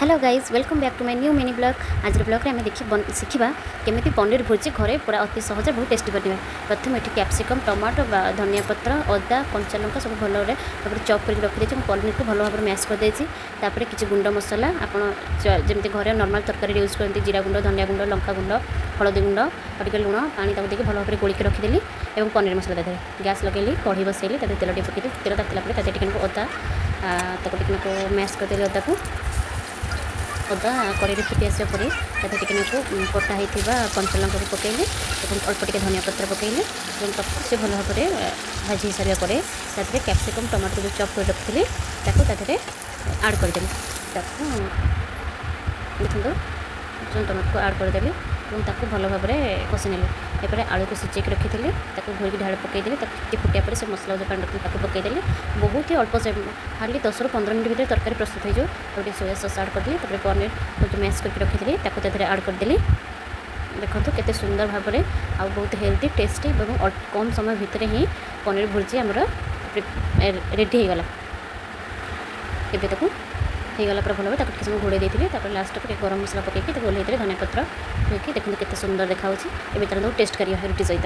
Hello guys welcome back to my new mini blog. आज blog में देखिए शिखा केमी पनीर भुर्जी घरे पूरा अति सहज बहुत टेस्टी बनवा। प्रथम ये कैप्सिकम टमाटो धनिया पत्र अदा कंचा लंका सब भल भाव चॉप कर रखी पनीर को भल भाव मैश कर देपर किसी गुंड मसला आपमती घरे नॉर्मल तरकारी यूज करते जीरा गुंड धनिया गुंड लंका गुंड हलदी गुंड और लुण पानी देखिए भल भाव गोलिक रखीदेली और पनीर मसला देते गैस लगे कढ़ी बसैली तेल टे पकई तेल तातिला टे अदा टे मैश करदेली अदा को अदा कड़े फुटी आसा पर टिके कटा होता कंचा लंका को पकईले अल्प टे धनिया पत्र पकईले से भल भाव में भाजी सारा पर कैप्सिकम टमाटो जो चॉप कर रखी आड करदेली देखो टमाटो को आड करदेली और भल भाव में कषिनेली एपर आलू को सिझे रखी घोरिक ढाल पकईदेली फुटिया पर से मसला जो पानी रखी पकईदेली बहुत ही अल्प से हार्डली 10 ରୁ 15 मिनट भर तरकारी प्रस्तुत हो जाए सोया सस आड करदेली पनीर जो मैश करके रखी आड करदेली देखो केते सुंदर भाव में आ बहुत हेल्दी टेस्टी और कम समय भितर ही पनीर भुर्जी आमर रेडी होगला एवं होगला पूरा भल भाव किसी समय घोड़े देते लास्ट को गरम मसला पकईकि ओल्लैते धनिया पत्र देखिए देखते केते सुंदर देखा एवं टेस्ट करिए रुटी सहित।